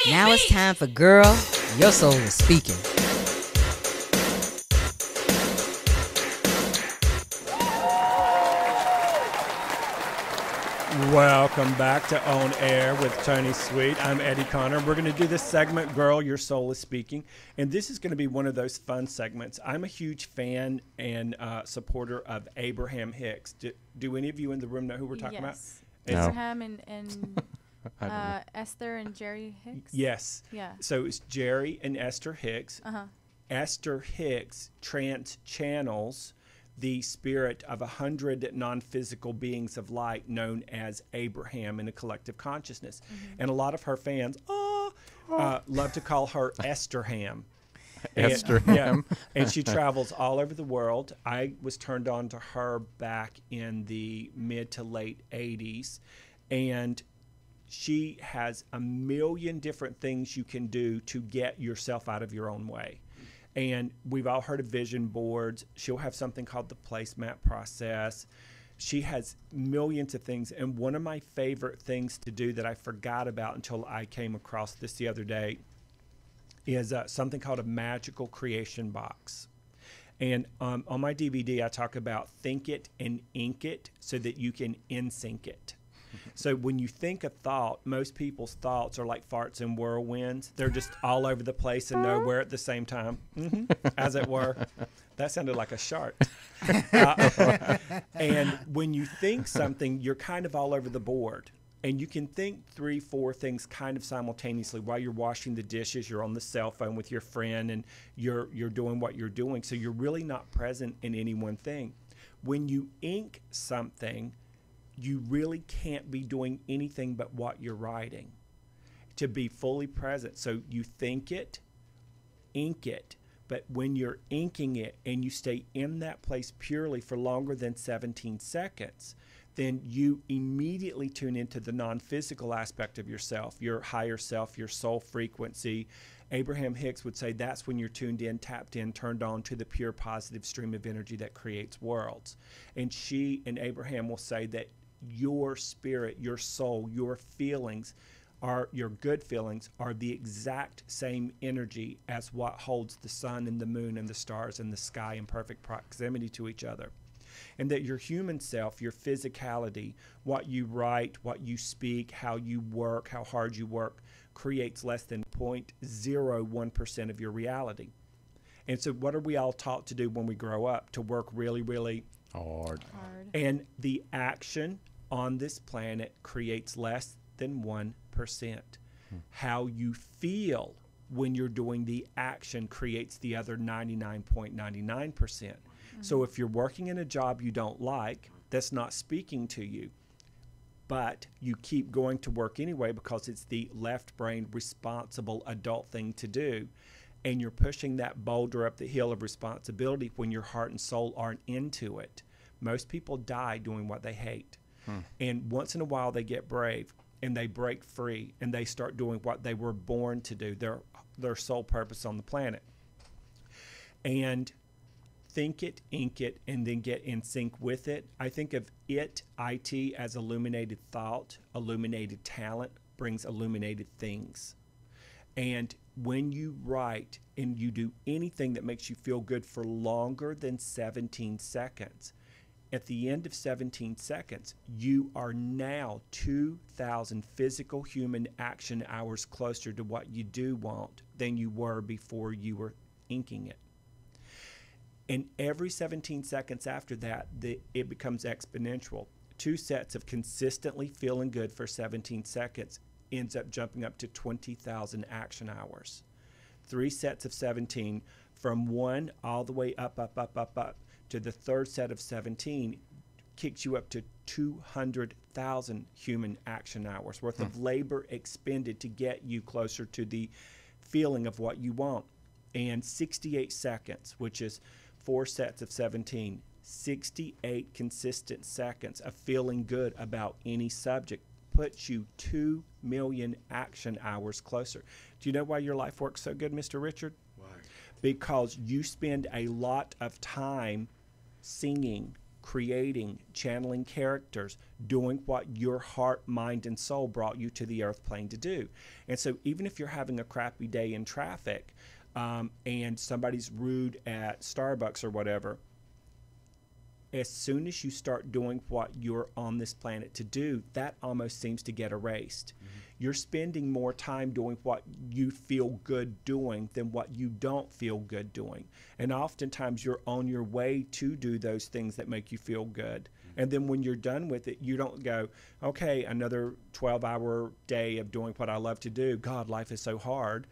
Now it's time for Girl, Your Soul is Speaking. Welcome back to On Air with Tony Sweet. I'm Eddie Connor. We're going to do this segment, Girl, Your Soul is Speaking. And this is going to be one of those fun segments. I'm a huge fan and supporter of Abraham Hicks. Do any of you in the room know who we're talking about? No. Abraham and Esther and Jerry Hicks? Yes. Yeah. So it's Jerry and Esther Hicks. Uh-huh. Esther Hicks channels the spirit of 100 non-physical beings of light known as Abraham in a collective consciousness. Mm-hmm. And a lot of her fans love to call her Estherham. Estherham. And she travels all over the world. I was turned on to her back in the mid to late 80s. And she has a million different things you can do to get yourself out of your own way. And we've all heard of vision boards. She'll have something called the placemat process. She has millions of things. And one of my favorite things to do that I forgot about until I came across this the other day is something called a magical creation box. And on my DVD, I talk about think it and ink it so that you can in-sync it. So when you think a thought, most people's thoughts are like farts and whirlwinds. They're just all over the place and nowhere at the same time, as it were. That sounded like a shark. And when you think something, you're kind of all over the board. And you can think 3, 4 things kind of simultaneously while you're washing the dishes. You're on the cell phone with your friend and you're doing what you're doing. So you're really not present in any one thing. When you ink something, you really can't be doing anything but what you're writing to be fully present. So you think it, ink it, but when you're inking it and you stay in that place purely for longer than 17 seconds, then you immediately tune into the non-physical aspect of yourself, your higher self, your soul frequency. Abraham Hicks would say that's when you're tuned in, tapped in, turned on to the pure positive stream of energy that creates worlds. And she and Abraham will say that your spirit, your soul, your feelings, your good feelings are the exact same energy as what holds the sun and the moon and the stars and the sky in perfect proximity to each other. And that your human self, your physicality, what you write, what you speak, how you work, how hard you work, creates less than 0.01% of your reality. And so what are we all taught to do when we grow up? To work really, really hard. And the action on this planet creates less than 1%. How you feel when you're doing the action creates the other 99.99%. So if you're working in a job you don't like, that's not speaking to you, but you keep going to work anyway because it's the left brain responsible adult thing to do, and you're pushing that boulder up the hill of responsibility when your heart and soul aren't into it. Most people die doing what they hate. And once in a while they get brave and they break free and they start doing what they were born to do, their sole purpose on the planet. And think it, ink it, and then get in sync with it. I think of it as illuminated thought, illuminated talent brings illuminated things. And when you write and you do anything that makes you feel good for longer than 17 seconds, at the end of 17 seconds, you are now 2,000 physical human action hours closer to what you do want than you were before you were inking it. And every 17 seconds after that, it becomes exponential. 2 sets of consistently feeling good for 17 seconds ends up jumping up to 20,000 action hours. 3 sets of 17 from 1 all the way up to the third set of 17 kicks you up to 200,000 human action hours worth of labor expended to get you closer to the feeling of what you want. And 68 seconds, which is 4 sets of 17, 68 consistent seconds of feeling good about any subject puts you 2 million action hours closer. Do you know why your life works so good, Mr. Richard? Why? Because you spend a lot of time singing creating, channeling characters, doing what your heart, mind, and soul brought you to the earth plane to do. And so even if you're having a crappy day in traffic and somebody's rude at Starbucks or whatever, as soon as you start doing what you're on this planet to do, that almost seems to get erased. Mm-hmm. You're spending more time doing what you feel good doing than what you don't feel good doing. And oftentimes you're on your way to do those things that make you feel good. Mm-hmm. And then when you're done with it, you don't go, okay, another 12-hour day of doing what I love to do. God, life is so hard.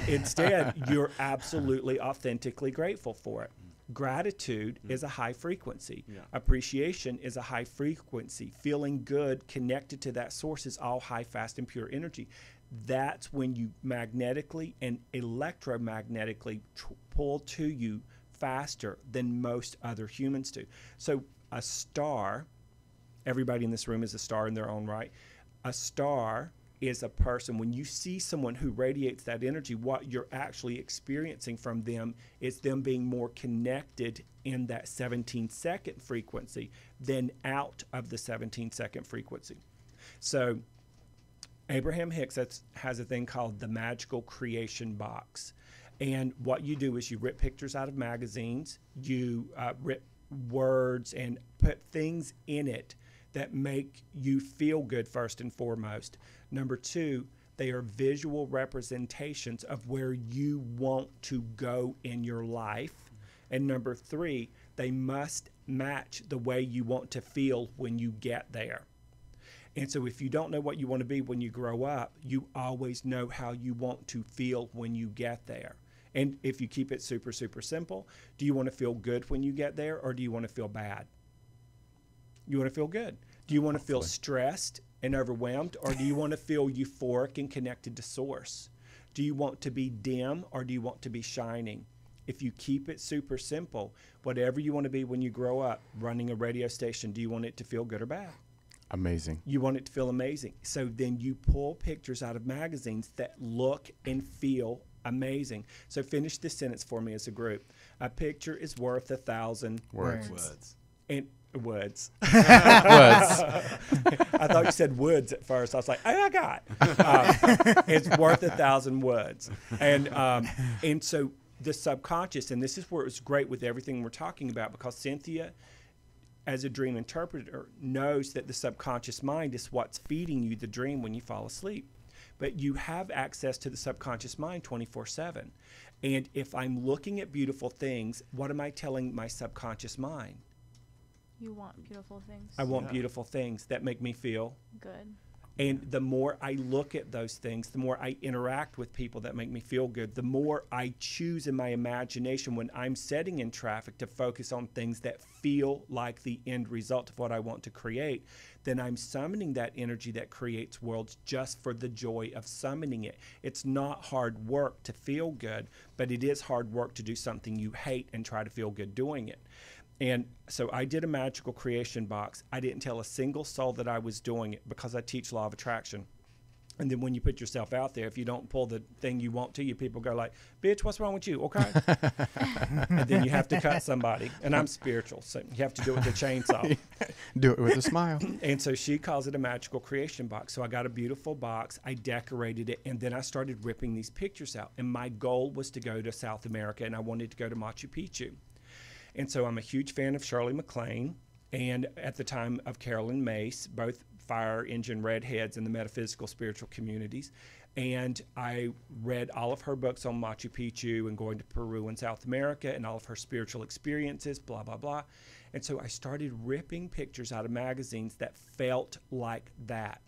Instead, you're absolutely authentically grateful for it. Gratitude is a high frequency. Yeah. Appreciation is a high frequency. Feeling good, connected to that source is all high, fast, and pure energy. That's when you magnetically and electromagnetically pull to you faster than most other humans do. So a star, everybody in this room is a star in their own right. A star is a person, when you see someone who radiates that energy, what you're actually experiencing from them is them being more connected in that 17-second frequency than out of the 17-second frequency. So Abraham Hicks has a thing called the Magical Creation Box. And what you do is you rip pictures out of magazines, you rip words and put things in it that make you feel good first and foremost. Number two, they are visual representations of where you want to go in your life. And number three, they must match the way you want to feel when you get there. And so if you don't know what you want to be when you grow up, you always know how you want to feel when you get there. And if you keep it super, super simple, do you want to feel good when you get there, or do you want to feel bad? You want to feel good. Do you want to feel stressed and overwhelmed, or do you want to feel euphoric and connected to source? Do you want to be dim, or do you want to be shining? If you keep it super simple, whatever you want to be when you grow up, running a radio station, do you want it to feel good or bad? Amazing. You want it to feel amazing. So then you pull pictures out of magazines that look and feel amazing. So finish this sentence for me as a group. A picture is worth 1,000 words. And words. Words. I thought you said woods at first. I was like, oh, I got. It's worth 1,000 words. And so the subconscious, and this is where it's great with everything we're talking about, because Cynthia, as a dream interpreter, knows that the subconscious mind is what's feeding you the dream when you fall asleep. But you have access to the subconscious mind 24/7. And if I'm looking at beautiful things, what am I telling my subconscious mind? You want beautiful things. I want beautiful things that make me feel good. And the more I look at those things, the more I interact with people that make me feel good, the more I choose in my imagination when I'm sitting in traffic to focus on things that feel like the end result of what I want to create, then I'm summoning that energy that creates worlds just for the joy of summoning it. It's not hard work to feel good, but it is hard work to do something you hate and try to feel good doing it. And so I did a magical creation box. I didn't tell a single soul that I was doing it because I teach law of attraction. And then when you put yourself out there, if you don't pull the thing you want to, people go like, bitch, what's wrong with you? Okay. And then you have to cut somebody. And I'm spiritual, so you have to do it with a chainsaw. Do it with a smile. And so she calls it a magical creation box. So I got a beautiful box. I decorated it. And then I started ripping these pictures out. And my goal was to go to South America, and I wanted to go to Machu Picchu. And so I'm a huge fan of Shirley MacLaine, and at the time of Carolyn Mace, both fire engine redheads in the metaphysical spiritual communities. And I read all of her books on Machu Picchu and going to Peru and South America and all of her spiritual experiences, blah, blah, blah. And so I started ripping pictures out of magazines that felt like that.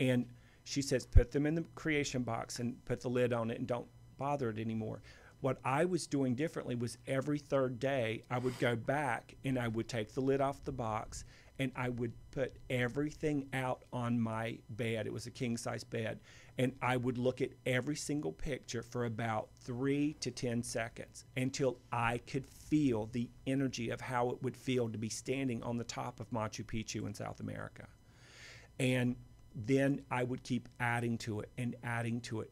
And she says, put them in the creation box and put the lid on it and don't bother it anymore. What I was doing differently was every third day I would go back and I would take the lid off the box and I would put everything out on my bed. It was a king-size bed. And I would look at every single picture for about 3 to 10 seconds until I could feel the energy of how it would feel to be standing on the top of Machu Picchu in South America. And then I would keep adding to it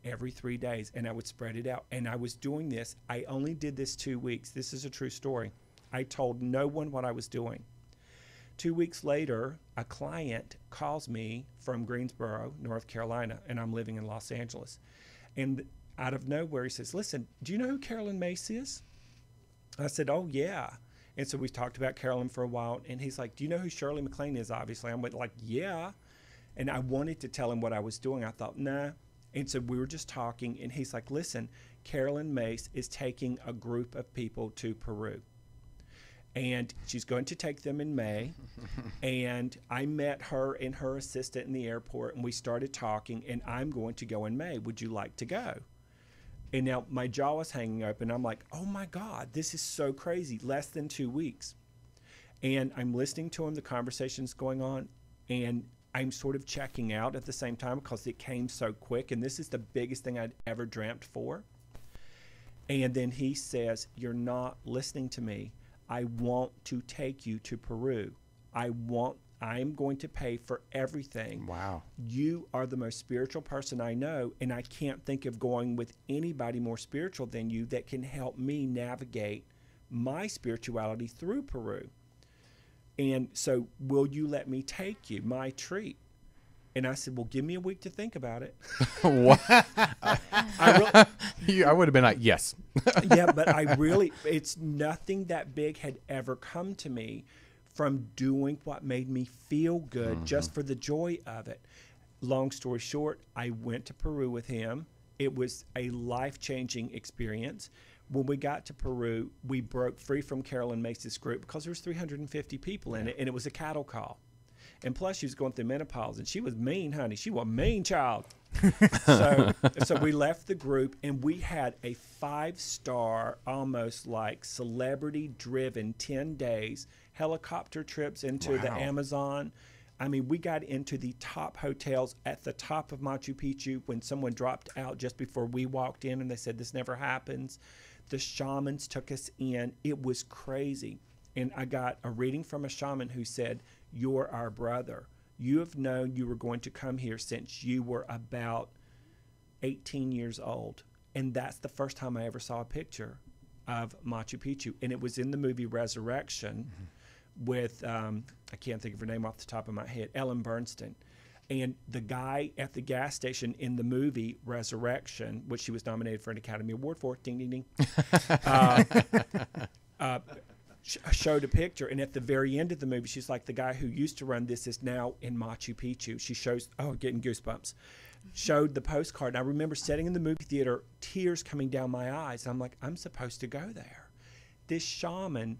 every 3 days, and I would spread it out. And I was doing this. I only did this 2 weeks. This is a true story. I told no one what I was doing. 2 weeks later, a client calls me from Greensboro, North Carolina, and I'm living in Los Angeles. And out of nowhere, he says, listen, do you know who Carolyn Mace is? I said, oh, yeah. And so we talked about Carolyn for a while, and he's like, do you know who Shirley MacLaine is, obviously? I'm like, yeah. And I wanted to tell him what I was doing. I thought, nah. And so we were just talking, and he's like, listen, Carolyn Mace is taking a group of people to Peru. And she's going to take them in May. And I met her and her assistant in the airport, and we started talking, and I'm going to go in May. Would you like to go? And now my jaw was hanging open. I'm like, oh, my God, this is so crazy. Less than 2 weeks. And I'm listening to him. The conversation's going on. And I'm sort of checking out at the same time because it came so quick. And this is the biggest thing I'd ever dreamt for. And then he says, you're not listening to me. I want to take you to Peru. I'm going to pay for everything. Wow. You are the most spiritual person I know, and I can't think of going with anybody more spiritual than you that can help me navigate my spirituality through Peru. And so will you let me take you, my treat? And I said, well, give me a week to think about it. What? I would have been like, yes. Yeah, but it's nothing that big had ever come to me from doing what made me feel good just for the joy of it. Long story short, I went to Peru with him. It was a life-changing experience. When we got to Peru, we broke free from Carolyn Mace's group because there was 350 people in it, and it was a cattle call. And plus, she was going through menopause, and she was mean, honey. She was a mean child. So we left the group, and we had a 5-star, almost like celebrity-driven 10 days, helicopter trips into the Amazon. I mean, we got into the top hotels at the top of Machu Picchu when someone dropped out just before we walked in, and they said, this never happens. The shamans took us in. It was crazy. And I got a reading from a shaman who said, you're our brother. You have known you were going to come here since you were about 18 years old. And that's the first time I ever saw a picture of Machu Picchu. And it was in the movie Resurrection with, I can't think of her name off the top of my head, Ellen Bernstein. And the guy at the gas station in the movie Resurrection, which she was nominated for an Academy Award for, ding, ding, ding, showed a picture. And at the very end of the movie, she's like, the guy who used to run this is now in Machu Picchu. She shows, getting goosebumps, showed the postcard. And I remember sitting in the movie theater, tears coming down my eyes. And I'm like, I'm supposed to go there. This shaman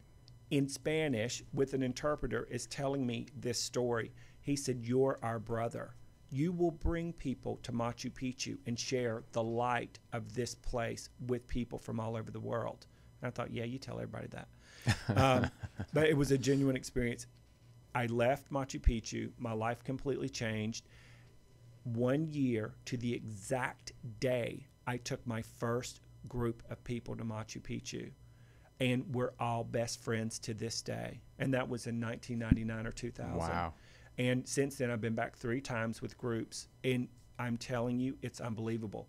in Spanish with an interpreter is telling me this story. He said, you're our brother. You will bring people to Machu Picchu and share the light of this place with people from all over the world. And I thought, yeah, you tell everybody that. But it was a genuine experience. I left Machu Picchu. My life completely changed. 1 year to the exact day, I took my first group of people to Machu Picchu. And we're all best friends to this day. And that was in 1999 or 2000. Wow. And since then, I've been back 3 times with groups. And I'm telling you, it's unbelievable.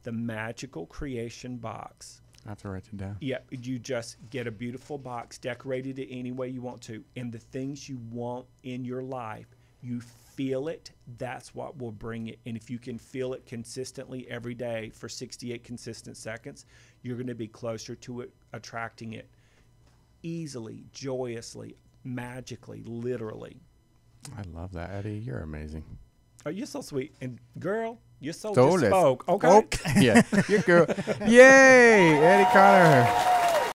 The Magical Creation Box. I have to write it down. Yeah, you just get a beautiful box, decorated it any way you want to. And the things you want in your life, you feel it, that's what will bring it. And if you can feel it consistently every day for 68 consistent seconds, you're going to be closer to it, attracting it easily, joyously, magically, literally. I love that, Eddie. You're amazing. Oh, you're so sweet. And girl, you're so Soulless. bespoke. Okay. Yeah, your girl. Yay, Eddie Connor.